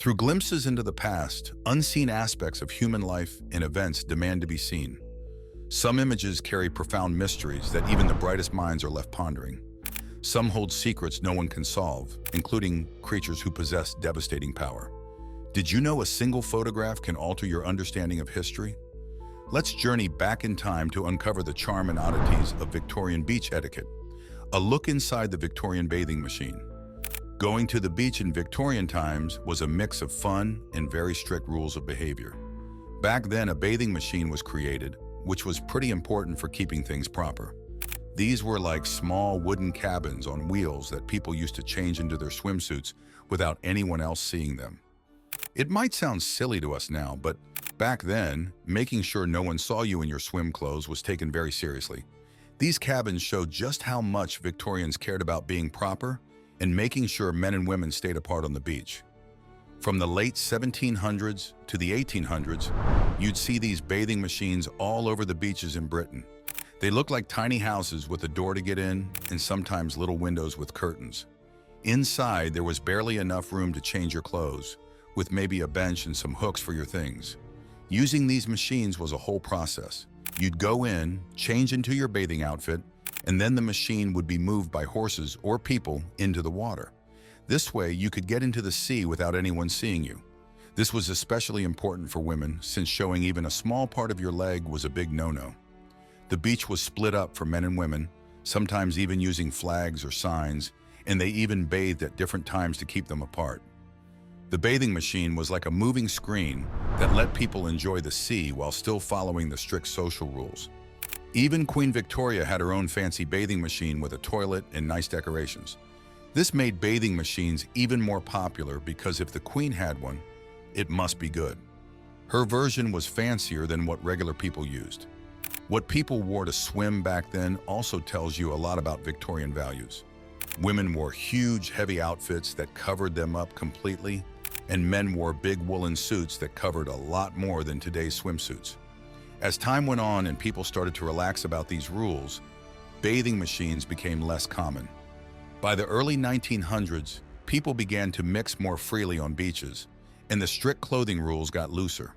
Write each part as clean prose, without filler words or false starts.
Through glimpses into the past, unseen aspects of human life and events demand to be seen. Some images carry profound mysteries that even the brightest minds are left pondering. Some hold secrets no one can solve, including creatures who possess devastating power. Did you know a single photograph can alter your understanding of history? Let's journey back in time to uncover the charm and oddities of Victorian beach etiquette. A look inside the Victorian bathing machine. Going to the beach in Victorian times was a mix of fun and very strict rules of behavior. Back then, a bathing machine was created, which was pretty important for keeping things proper. These were like small wooden cabins on wheels that people used to change into their swimsuits without anyone else seeing them. It might sound silly to us now, but back then, making sure no one saw you in your swim clothes was taken very seriously. These cabins showed just how much Victorians cared about being proper and making sure men and women stayed apart on the beach. From the late 1700s to the 1800s, you'd see these bathing machines all over the beaches in Britain. They looked like tiny houses with a door to get in and sometimes little windows with curtains. Inside, there was barely enough room to change your clothes, with maybe a bench and some hooks for your things. Using these machines was a whole process. You'd go in, change into your bathing outfit, and then the machine would be moved by horses or people into the water. This way, you could get into the sea without anyone seeing you. This was especially important for women, since showing even a small part of your leg was a big no-no. The beach was split up for men and women, sometimes even using flags or signs, and they even bathed at different times to keep them apart. The bathing machine was like a moving screen that let people enjoy the sea while still following the strict social rules. Even Queen Victoria had her own fancy bathing machine with a toilet and nice decorations. This made bathing machines even more popular because if the Queen had one, it must be good. Her version was fancier than what regular people used. What people wore to swim back then also tells you a lot about Victorian values. Women wore huge, heavy outfits that covered them up completely, and men wore big woolen suits that covered a lot more than today's swimsuits. As time went on and people started to relax about these rules, bathing machines became less common. By the early 1900s, people began to mix more freely on beaches, and the strict clothing rules got looser.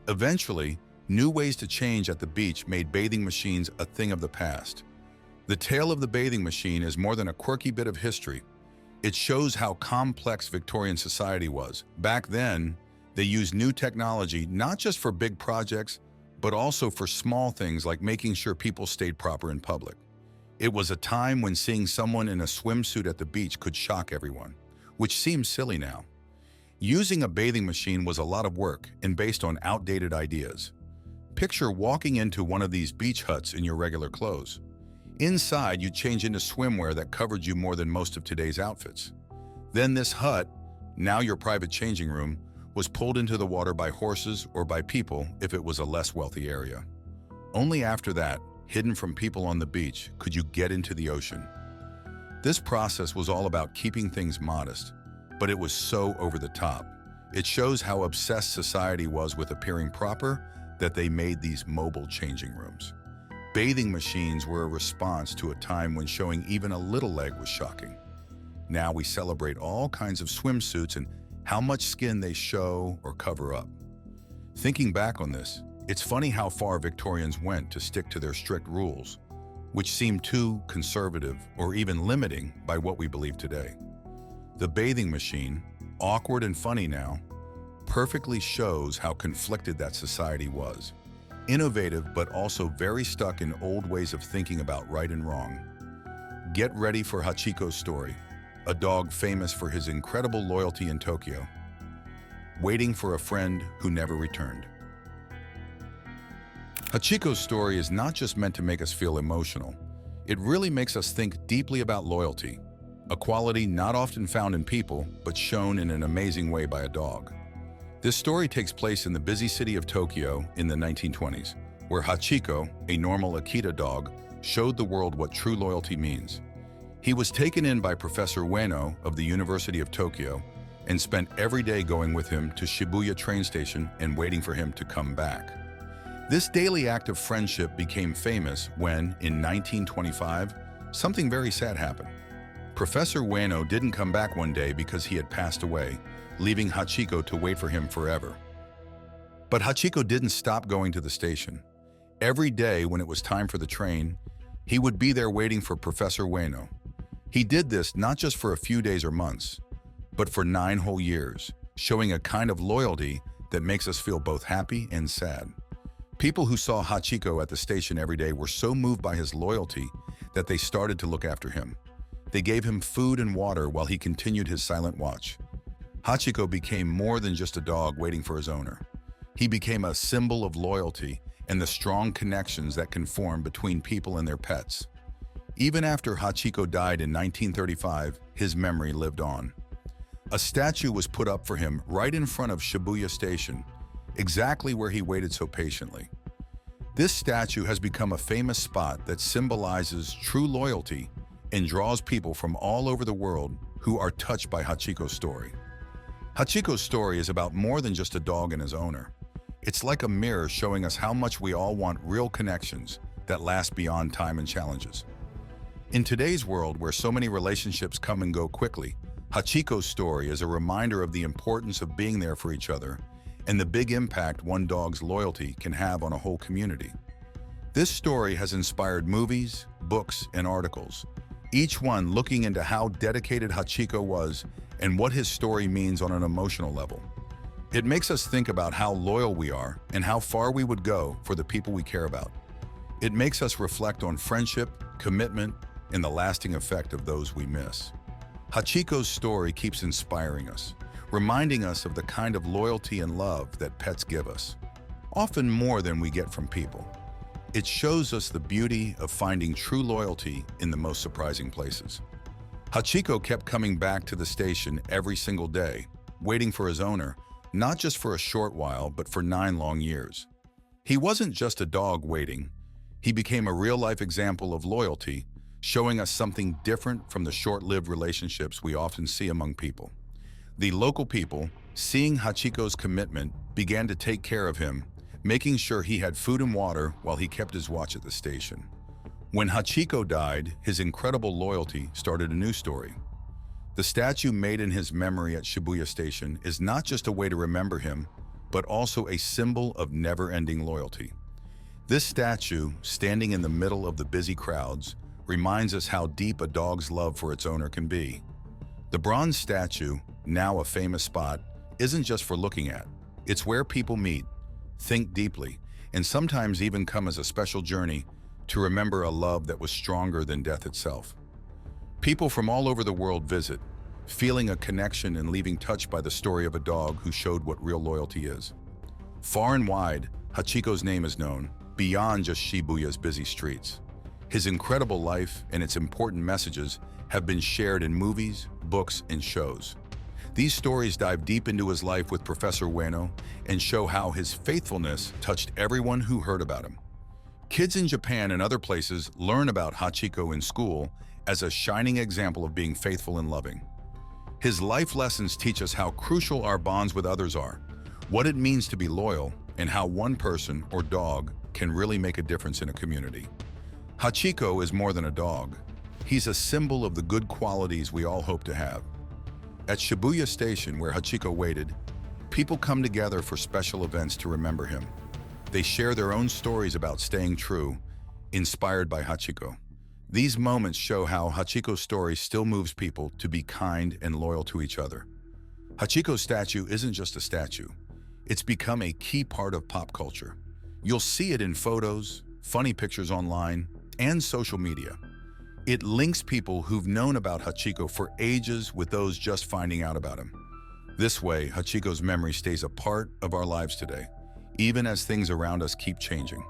Eventually, new ways to change at the beach made bathing machines a thing of the past. The tale of the bathing machine is more than a quirky bit of history. It shows how complex Victorian society was. Back then, they used new technology not just for big projects, but also for small things like making sure people stayed proper in public. It was a time when seeing someone in a swimsuit at the beach could shock everyone, which seems silly now. Using a bathing machine was a lot of work and based on outdated ideas. Picture walking into one of these beach huts in your regular clothes. Inside, you'd change into swimwear that covered you more than most of today's outfits. Then this hut, now your private changing room, was pulled into the water by horses or by people if it was a less wealthy area. Only after that, hidden from people on the beach, could you get into the ocean. This process was all about keeping things modest, but it was so over the top. It shows how obsessed society was with appearing proper that they made these mobile changing rooms. Bathing machines were a response to a time when showing even a little leg was shocking. Now we celebrate all kinds of swimsuits and how much skin they show or cover up. Thinking back on this, it's funny how far Victorians went to stick to their strict rules, which seemed too conservative or even limiting by what we believe today. The bathing machine, awkward and funny now, perfectly shows how conflicted that society was. Innovative, but also very stuck in old ways of thinking about right and wrong. Get ready for Hachiko's story, a dog famous for his incredible loyalty in Tokyo, waiting for a friend who never returned. Hachiko's story is not just meant to make us feel emotional. It really makes us think deeply about loyalty, a quality not often found in people, but shown in an amazing way by a dog. This story takes place in the busy city of Tokyo in the 1920s, where Hachiko, a normal Akita dog, showed the world what true loyalty means. He was taken in by Professor Ueno of the University of Tokyo and spent every day going with him to Shibuya train station and waiting for him to come back. This daily act of friendship became famous when, in 1925, something very sad happened. Professor Ueno didn't come back one day because he had passed away, leaving Hachiko to wait for him forever. But Hachiko didn't stop going to the station. Every day when it was time for the train, he would be there waiting for Professor Ueno. He did this not just for a few days or months, but for 9 whole years, showing a kind of loyalty that makes us feel both happy and sad. People who saw Hachiko at the station every day were so moved by his loyalty that they started to look after him. They gave him food and water while he continued his silent watch. Hachiko became more than just a dog waiting for his owner. He became a symbol of loyalty and the strong connections that can form between people and their pets. Even after Hachiko died in 1935, his memory lived on. A statue was put up for him right in front of Shibuya Station, exactly where he waited so patiently. This statue has become a famous spot that symbolizes true loyalty and draws people from all over the world who are touched by Hachiko's story. Hachiko's story is about more than just a dog and his owner. It's like a mirror showing us how much we all want real connections that last beyond time and challenges. In today's world where so many relationships come and go quickly, Hachiko's story is a reminder of the importance of being there for each other and the big impact one dog's loyalty can have on a whole community. This story has inspired movies, books, and articles, each one looking into how dedicated Hachiko was and what his story means on an emotional level. It makes us think about how loyal we are and how far we would go for the people we care about. It makes us reflect on friendship, commitment, and the lasting effect of those we miss. Hachiko's story keeps inspiring us, reminding us of the kind of loyalty and love that pets give us, often more than we get from people. It shows us the beauty of finding true loyalty in the most surprising places. Hachiko kept coming back to the station every single day, waiting for his owner, not just for a short while, but for 9 long years. He wasn't just a dog waiting. He became a real-life example of loyalty, showing us something different from the short-lived relationships we often see among people. The local people, seeing Hachiko's commitment, began to take care of him, making sure he had food and water while he kept his watch at the station. When Hachiko died, his incredible loyalty started a new story. The statue made in his memory at Shibuya Station is not just a way to remember him, but also a symbol of never-ending loyalty. This statue, standing in the middle of the busy crowds, reminds us how deep a dog's love for its owner can be. The bronze statue, now a famous spot, isn't just for looking at. It's where people meet, think deeply, and sometimes even come as a special journey to remember a love that was stronger than death itself. People from all over the world visit, feeling a connection and leaving touched by the story of a dog who showed what real loyalty is. Far and wide, Hachiko's name is known, beyond just Shibuya's busy streets. His incredible life and its important messages have been shared in movies, books, and shows. These stories dive deep into his life with Professor Ueno and show how his faithfulness touched everyone who heard about him. Kids in Japan and other places learn about Hachiko in school as a shining example of being faithful and loving. His life lessons teach us how crucial our bonds with others are, what it means to be loyal, and how one person or dog can really make a difference in a community. Hachiko is more than a dog. He's a symbol of the good qualities we all hope to have. At Shibuya Station, where Hachiko waited, people come together for special events to remember him. They share their own stories about staying true, inspired by Hachiko. These moments show how Hachiko's story still moves people to be kind and loyal to each other. Hachiko's statue isn't just a statue. It's become a key part of pop culture. You'll see it in photos, funny pictures online, and social media. It links people who've known about Hachiko for ages with those just finding out about him. This way, Hachiko's memory stays a part of our lives today, even as things around us keep changing.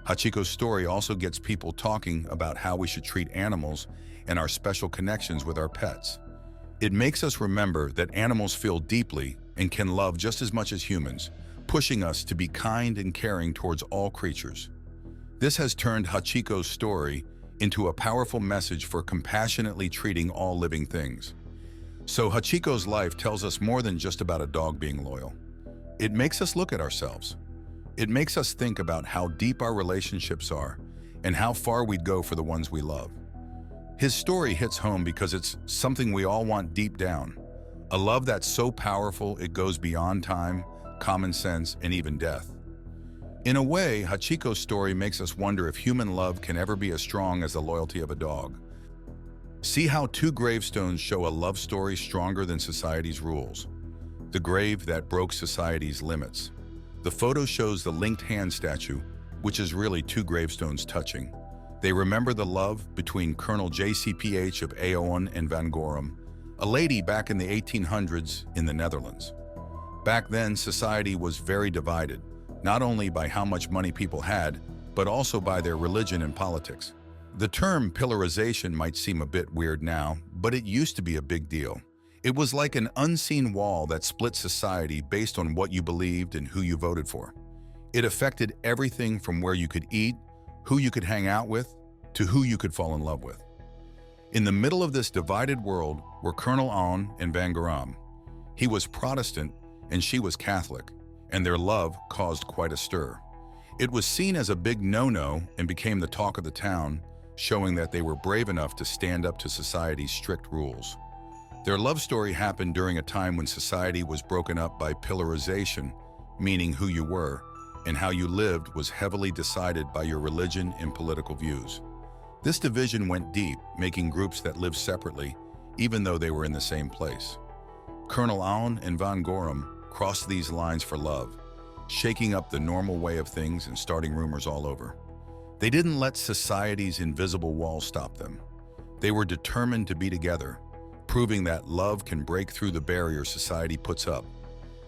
Hachiko's story also gets people talking about how we should treat animals and our special connections with our pets. It makes us remember that animals feel deeply and can love just as much as humans, pushing us to be kind and caring towards all creatures. This has turned Hachiko's story into a powerful message for compassionately treating all living things. So Hachiko's life tells us more than just about a dog being loyal. It makes us look at ourselves. It makes us think about how deep our relationships are and how far we'd go for the ones we love. His story hits home because it's something we all want deep down, A love that's so powerful it goes beyond time, common sense, and even death. In a way, Hachiko's story makes us wonder if human love can ever be as strong as the loyalty of a dog. See how two gravestones show a love story stronger than society's rules. The grave that broke society's limits. The photo shows the linked hand statue, which is really two gravestones touching. They remember the love between Colonel JCPH of Aoun and Van Gorum, a lady back in the 1800s in the Netherlands. Back then, society was very divided, not only by how much money people had, but also by their religion and politics. The term pillarization might seem a bit weird now, but it used to be a big deal. It was like an unseen wall that split society based on what you believed and who you voted for. It affected everything from where you could eat, who you could hang out with, to who you could fall in love with. In the middle of this divided world were Colonel Aoun and Van Gorum. He was Protestant and she was Catholic, and their love caused quite a stir. It was seen as a big no-no and became the talk of the town, showing that they were brave enough to stand up to society's strict rules. Their love story happened during a time when society was broken up by pillarization, meaning who you were, and how you lived was heavily decided by your religion and political views. This division went deep, making groups that lived separately, even though they were in the same place. Colonel Aoun and Van Gorum crossed these lines for love, shaking up the normal way of things and starting rumors all over. They didn't let society's invisible wall stop them. They were determined to be together, proving that love can break through the barriers society puts up.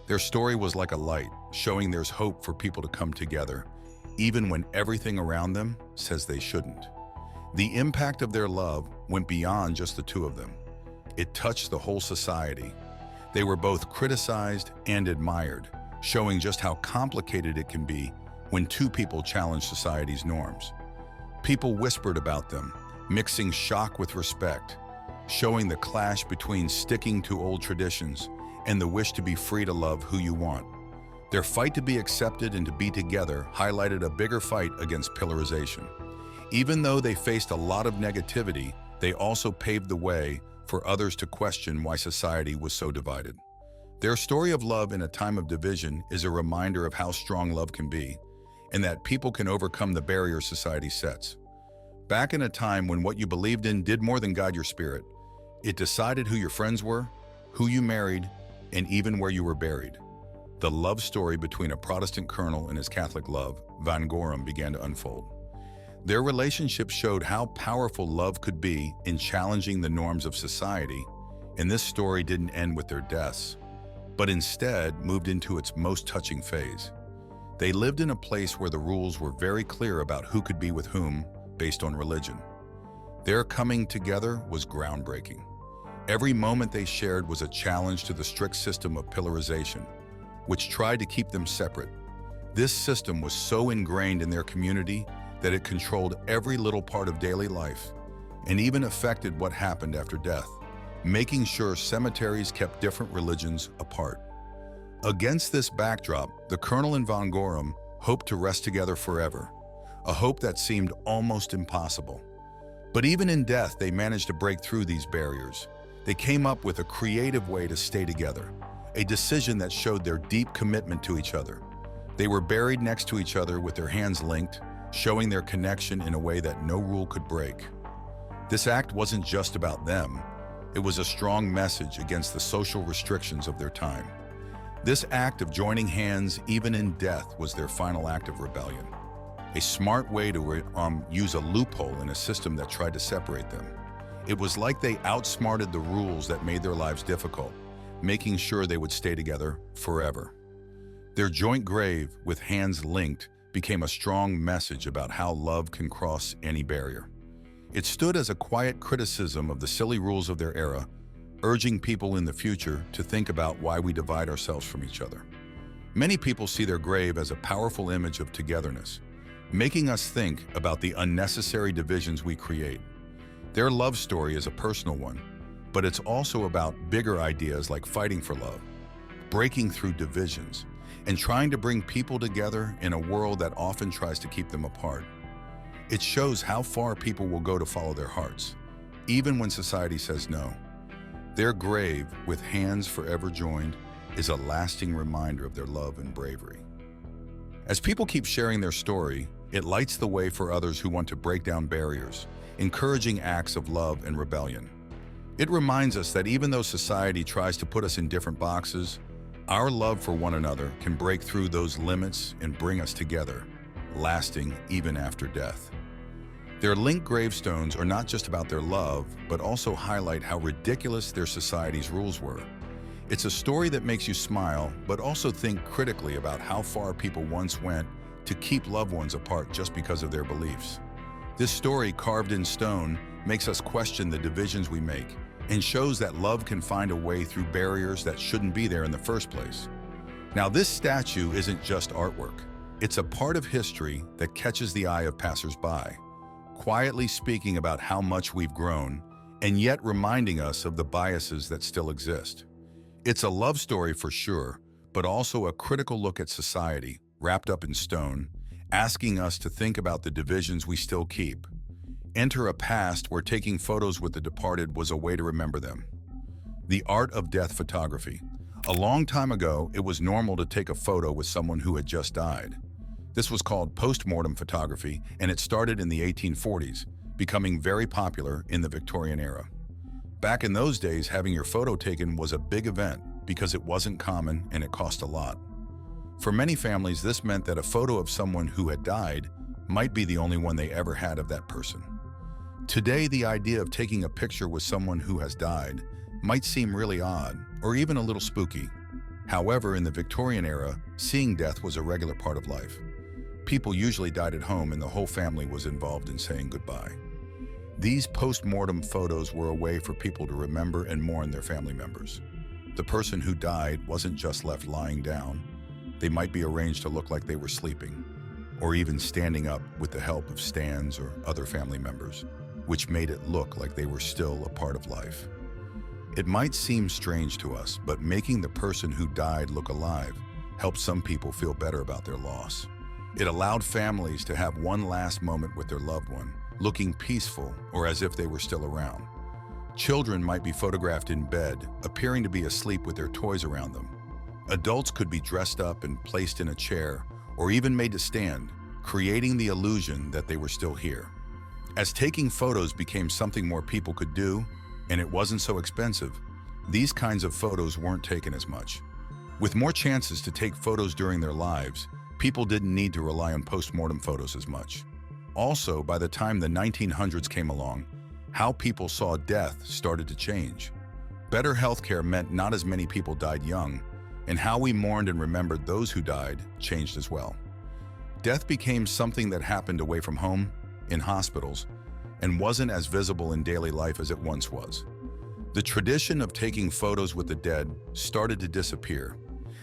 Their story was like a light, showing there's hope for people to come together, even when everything around them says they shouldn't. The impact of their love went beyond just the two of them. It touched the whole society. They were both criticized and admired, showing just how complicated it can be when two people challenge society's norms. People whispered about them, mixing shock with respect, showing the clash between sticking to old traditions and the wish to be free to love who you want. Their fight to be accepted and to be together highlighted a bigger fight against pillarization. Even though they faced a lot of negativity, they also paved the way for others to question why society was so divided. Their story of love in a time of division is a reminder of how strong love can be, and that people can overcome the barriers society sets. Back in a time when what you believed in did more than guide your spirit, it decided who your friends were, who you married, and even where you were buried. The love story between a Protestant colonel and his Catholic love, Van Gorum, began to unfold. Their relationship showed how powerful love could be in challenging the norms of society, and this story didn't end with their deaths, but instead moved into its most touching phase. They lived in a place where the rules were very clear about who could be with whom based on religion. Their coming together was groundbreaking. Every moment they shared was a challenge to the strict system of pillarization, which tried to keep them separate. This system was so ingrained in their community that it controlled every little part of daily life and even affected what happened after death, making sure cemeteries kept different religions apart. Against this backdrop, the Colonel and Van Gorum hoped to rest together forever, a hope that seemed almost impossible. But even in death, they managed to break through these barriers. They came up with a creative way to stay together, a decision that showed their deep commitment to each other. They were buried next to each other with their hands linked, showing their connection in a way that no rule could break. This act wasn't just about them. It was a strong message against the social restrictions of their time. This act of joining hands, even in death, was their final act of rebellion. A smart way to use a loophole in a system that tried to separate them. It was like they outsmarted the rules that made their lives difficult, making sure they would stay together forever. Their joint grave, with hands linked, became a strong message about how love can cross any barrier. It stood as a quiet criticism of the silly rules of their era, urging people in the future to think about why we divide ourselves from each other. Many people see their grave as a powerful image of togetherness, making us think about the unnecessary divisions we create. Their love story is a personal one, but it's also about bigger ideas like fighting for love, breaking through divisions, and trying to bring people together in a world that often tries to keep them apart. It shows how far people will go to follow their hearts, even when society says no. Their grave, with hands forever joined, is a lasting reminder of their love and bravery. As people keep sharing their story, it lights the way for others who want to break down barriers, encouraging acts of love and rebellion. It reminds us that even though society tries to put us in different boxes, our love for one another can break through those limits and bring us together, lasting even after death. Their linked gravestones are not just about their love, but also highlight how ridiculous their society's rules were. It's a story that makes you smile, but also think critically about how far people once went to keep loved ones apart just because of their beliefs. This story, carved in stone, makes us question the divisions we make and shows that love can find a way through barriers that shouldn't be there in the first place. Now, this statue isn't just artwork. It's a part of history that catches the eye of passers-by, quietly speaking about how much we've grown and yet reminding us of the biases that still exist. It's a love story for sure, but also a critical look at society, wrapped up in stone, asking us to think about the divisions we still keep. Enter a past where taking photos with the departed was a way to remember them. The art of death photography. A long time ago, it was normal to take a photo with someone who had just died. This was called post-mortem photography, and it started in the 1840s, becoming very popular in the Victorian era. Back in those days, having your photo taken was a big event because it wasn't common and it cost a lot. For many families, this meant that a photo of someone who had died might be the only one they ever had of that person. Today, the idea of taking a picture with someone who has died might seem really odd or even a little spooky. However, in the Victorian era, seeing death was a regular part of life. People usually died at home and the whole family was involved in saying goodbye. These post-mortem photos were a way for people to remember and mourn their family members. The person who died wasn't just left lying down. They might be arranged to look like they were sleeping, or even standing up with the help of stands or other family members, which made it look like they were still a part of life. It might seem strange to us, but making the person who died look alive helped some people feel better about their loss. It allowed families to have one last moment with their loved one, looking peaceful or as if they were still around. Children might be photographed in bed, appearing to be asleep with their toys around them. Adults could be dressed up and placed in a chair, or even made to stand, creating the illusion that they were still here. As taking photos became something more people could do, and it wasn't so expensive, these kinds of photos weren't taken as much. With more chances to take photos during their lives, people didn't need to rely on post-mortem photos as much. Also, by the time the 1900s came along, how people saw death started to change. Better healthcare meant not as many people died young, and how we mourned and remembered those who died changed as well. Death became something that happened away from home, in hospitals, and wasn't as visible in daily life as it once was. The tradition of taking photos with the dead started to disappear.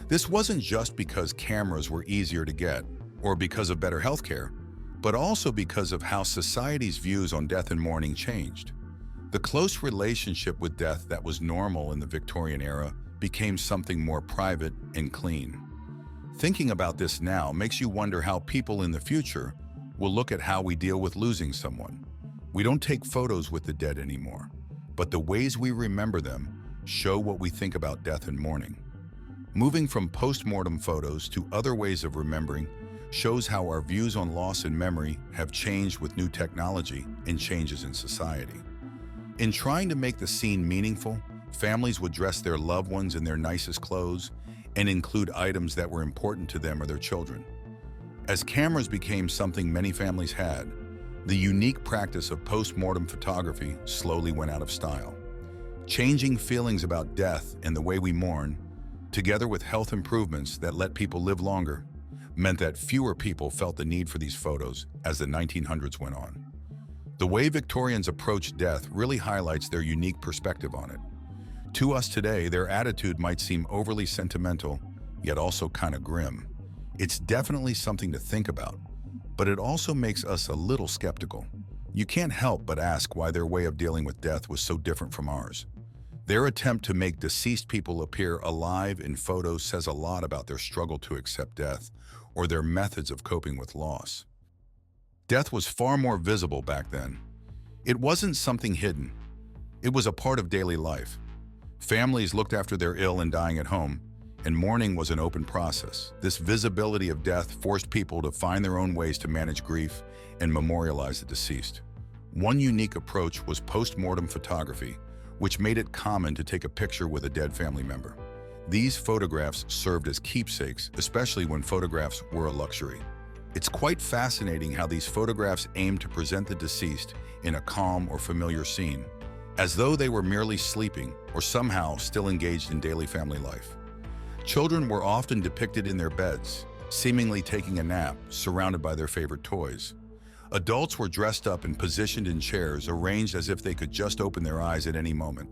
This wasn't just because cameras were easier to get, or because of better healthcare, but also because of how society's views on death and mourning changed. The close relationship with death that was normal in the Victorian era became something more private and clean. Thinking about this now makes you wonder how people in the future will look at how we deal with losing someone. We don't take photos with the dead anymore, but the ways we remember them show what we think about death and mourning. Moving from post-mortem photos to other ways of remembering shows how our views on loss and memory have changed with new technology and changes in society. In trying to make the scene meaningful, families would dress their loved ones in their nicest clothes and include items that were important to them or their children. As cameras became something many families had, the unique practice of post-mortem photography slowly went out of style. Changing feelings about death and the way we mourn, together with health improvements that let people live longer, meant that fewer people felt the need for these photos as the 1900s went on. The way Victorians approached death really highlights their unique perspective on it. To us today, their attitude might seem overly sentimental, yet also kind of grim. It's definitely something to think about, but it also makes us a little skeptical. You can't help but ask why their way of dealing with death was so different from ours. Their attempt to make deceased people appear alive in photos says a lot about their struggle to accept death or their methods of coping with loss. Death was far more visible back then. It wasn't something hidden. It was a part of daily life. Families looked after their ill and dying at home, and mourning was an open process. This visibility of death forced people to find their own ways to manage grief and memorialize the deceased. One unique approach was post-mortem photography, which made it common to take a picture with a dead family member. These photographs served as keepsakes, especially when photographs were a luxury. It's quite fascinating how these photographs aim to present the deceased in a calm or familiar scene, as though they were merely sleeping or somehow still engaged in daily family life. Children were often depicted in their beds, seemingly taking a nap, surrounded by their favorite toys. Adults were dressed up and positioned in chairs, arranged as if they could just open their eyes at any moment.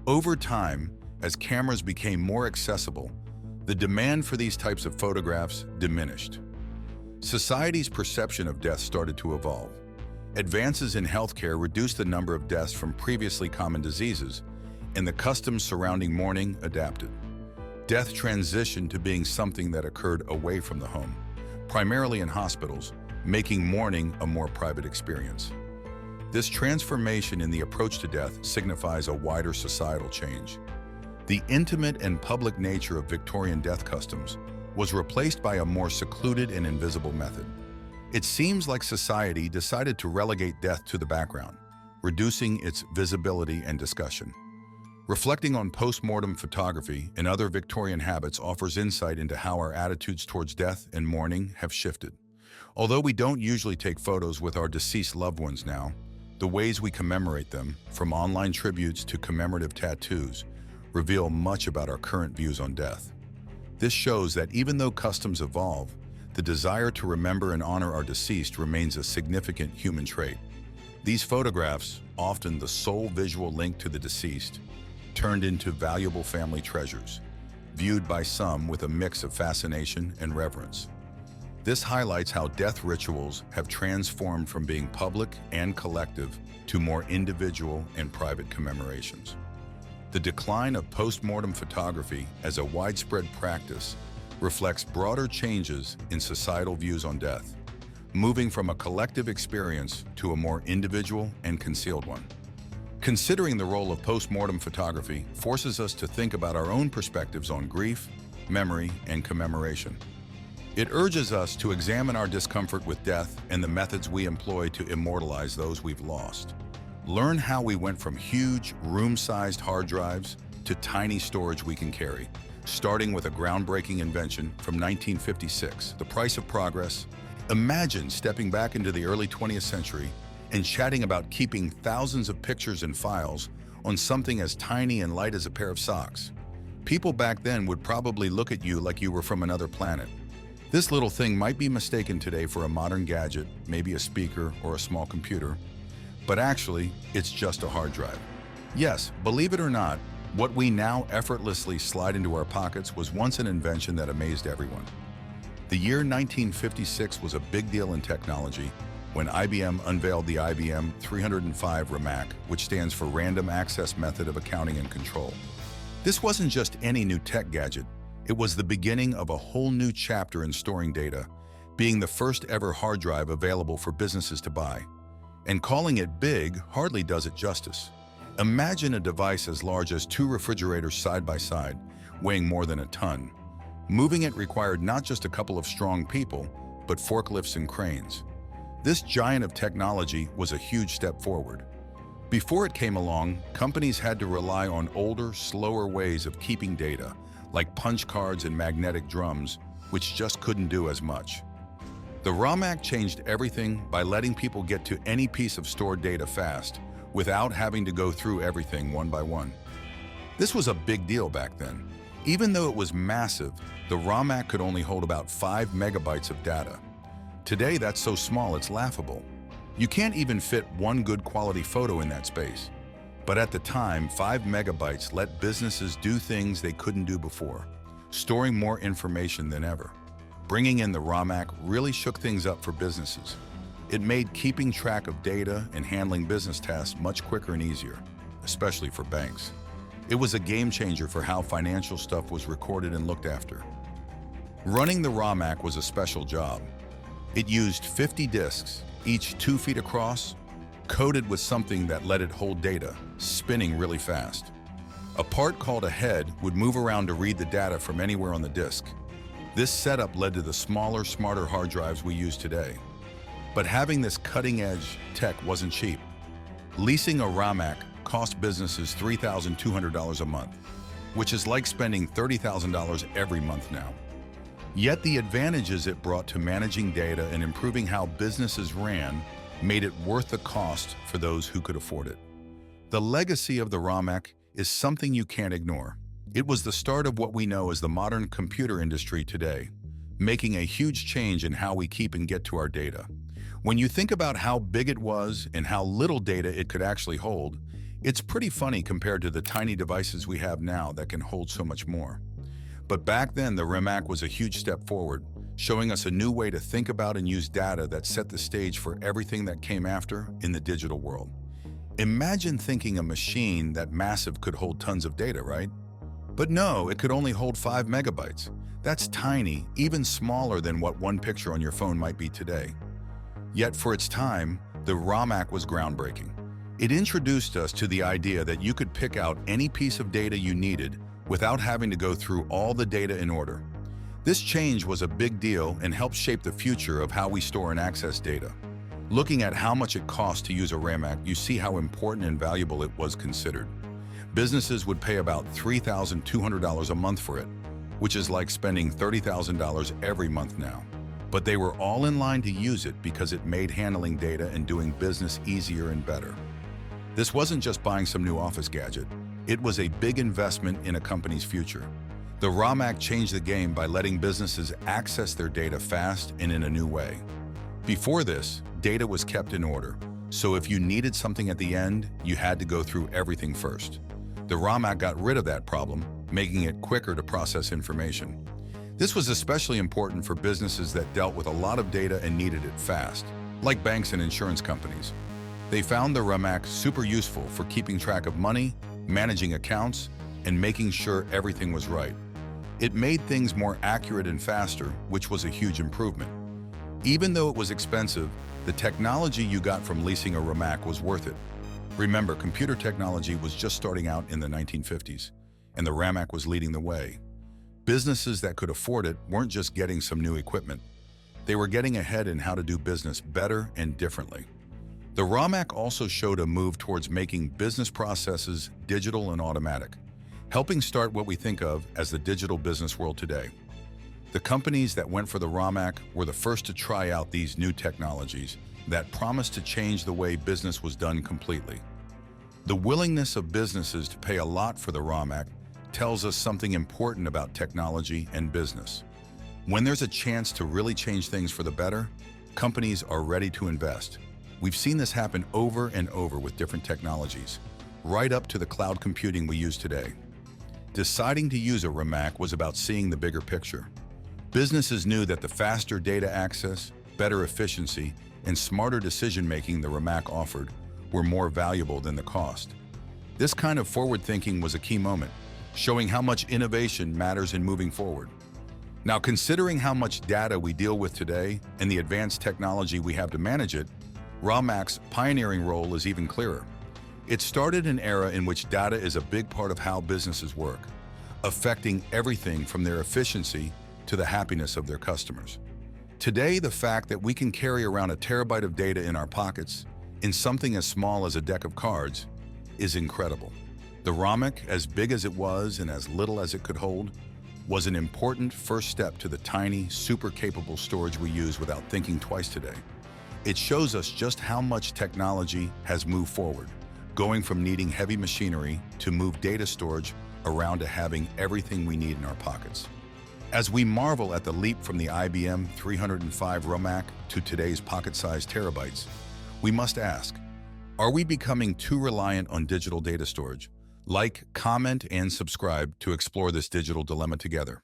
Over time, as cameras became more accessible, the demand for these types of photographs diminished. Society's perception of death started to evolve. Advances in healthcare reduced the number of deaths from previously common diseases, and the customs surrounding mourning adapted. Death transitioned to being something that occurred away from the home, primarily in hospitals, making mourning a more private experience. This transformation in the approach to death signifies a wider societal change. The intimate and public nature of Victorian death customs was replaced by a more secluded and invisible method. It seems like society decided to relegate death to the background, reducing its visibility and discussion. Reflecting on post-mortem photography and other Victorian habits offers insight into how our attitudes towards death and mourning have shifted. Although we don't usually take photos with our deceased loved ones now, the ways we commemorate them, from online tributes to commemorative tattoos, reveal much about our current views on death. This shows that even though customs evolve, the desire to remember and honor our deceased remains a significant human trait. These photographs, often the sole visual link to the deceased, turned into valuable family treasures, viewed by some with a mix of fascination and reverence. This highlights how death rituals have transformed from being public and collective to more individual and private commemorations. The decline of post-mortem photography as a widespread practice reflects broader changes in societal views on death, moving from a collective experience to a more individual and concealed one. Considering the role of post-mortem photography forces us to think about our own perspectives on grief, memory, and commemoration. It urges us to examine our discomfort with death and the methods we employ to immortalize those we've lost. Learn how we went from huge, room-sized hard drives to tiny storage we can carry, starting with a groundbreaking invention from 1956, the price of progress. Imagine stepping back into the early 20th century and chatting about keeping thousands of pictures and files on something as tiny and light as a pair of socks. People back then would probably look at you like you were from another planet. This little thing might be mistaken today for a modern gadget, maybe a speaker or a small computer, but actually, it's just a hard drive. Yes, believe it or not, what we now effortlessly slide into our pockets was once an invention that amazed everyone. The year 1956 was a big deal in technology when IBM unveiled the IBM 305 RAMAC, which stands for Random Access Method of Accounting and Control. This wasn't just any new tech gadget, it was the beginning of a whole new chapter in storing data, being the first ever hard drive available for businesses to buy. And calling it big hardly does it justice. Imagine a device as large as 2 refrigerators side by side, weighing more than a ton. Moving it required not just a couple of strong people, but forklifts and cranes. This giant of technology was a huge step forward. Before it came along, companies had to rely on older, slower ways of keeping data, like punch cards and magnetic drums, which just couldn't do as much. The RAMAC changed everything by letting people get to any piece of stored data fast, without having to go through everything one by one. This was a big deal back then. Even though it was massive, the RAMAC could only hold about 5 megabytes of data. Today, that's so small it's laughable. You can't even fit one good quality photo in that space. But at the time, 5 megabytes let businesses do things they couldn't do before, storing more information than ever. Bringing in the RAMAC really shook things up for businesses. It made keeping track of data and handling business tasks much quicker and easier, especially for banks. It was a game changer for how financial stuff was recorded and looked after. Running the RAMAC was a special job. It used 50 disks, each 2 feet across, coated with something that let it hold data, spinning really fast. A part called a head would move around to read the data from anywhere on the disk. This setup led to the smaller, smarter hard drives we use today. But having this cutting-edge tech wasn't cheap. Leasing a ROMac cost businesses $3,200 a month, which is like spending $30,000 every month now. Yet the advantages it brought to managing data and improving how businesses ran made it worth the cost for those who could afford it. The legacy of the ROMac is something you can't ignore. It was the start of what we know as the modern computer industry today, making a huge change in how we keep and get to our data. When you think about how big it was and how little data it could actually hold, it's pretty funny compared to the tiny devices we have now that can hold so much more. But back then, the ROMac was a huge step forward, showing us a new way to think about and use data that set the stage for everything that came after in the digital world. Imagine thinking a machine that massive could hold tons of data, right? But no, it could only hold 5 megabytes. That's tiny, even smaller than what one picture on your phone might be today. Yet for its time, the ROMac was groundbreaking. It introduced us to the idea that you could pick out any piece of data you needed without having to go through all the data in order. This change was a big deal and helped shape the future of how we store and access data. Looking at how much it costs to use a ROMac, you see how important and valuable it was considered. Businesses would pay about $3,200 a month for it, which is like spending $30,000 every month now. But they were all in line to use it because it made handling data and doing business easier and better. This wasn't just buying some new office gadget. It was a big investment in a company's future. The ROMac changed the game by letting businesses access their data fast and in a new way. Before this, data was kept in order, so if you needed something at the end, you had to go through everything first. The ROMac got rid of that problem, making it quicker to process information. This was especially important for businesses that dealt with a lot of data and needed it fast, like banks and insurance companies. They found the ROMac super useful for keeping track of money, managing accounts, and making sure everything was right. It made things more accurate and faster, which was a huge improvement. Even though it was expensive, the technology you got from leasing a ROMac was worth it. Remember, computer technology was just starting out in the 1950s, and the ROMac was leading the way. Businesses that could afford it weren't just getting some new equipment. They were getting ahead in how to do business better and differently. The ROMac also showed a move towards making business processes digital and automatic, helping start what we think of as the digital business world today. The companies that went for the ROMac were the first to try out these new technologies that promised to change the way business was done completely. The willingness of businesses to pay a lot for the ROMac tells us something important about technology and business. When there's a chance to really change things for the better, companies are ready to invest. We've seen this happen over and over with different technologies, right up to the cloud computing we use today. Deciding to use a ROMac was about seeing the bigger picture. Businesses knew that the faster data access, better efficiency, and smarter decision-making the ROMac offered were more valuable than the cost. This kind of forward thinking was a key moment, showing how much innovation matters in moving forward. Now, considering how much data we deal with today and the advanced technology we have to manage it, ROMac's pioneering role is even clearer. It started an era in which data is a big part of how businesses work, affecting everything from their efficiency to the happiness of their customers. Today, the fact that we can carry around a terabyte of data in our pockets, in something as small as a deck of cards, is incredible. The ROMac, as big as it was and as little as it could hold, was an important first step to the tiny, super capable storage we use without thinking twice today. It shows us just how much technology has moved forward, going from needing heavy machinery to move data storage around to having everything we need in our pockets. As we marvel at the leap from the IBM 305 ROMac to today's pocket-sized terabytes, we must ask, are we becoming too reliant on digital data storage? Like, comment, and subscribe to explore this digital dilemma together.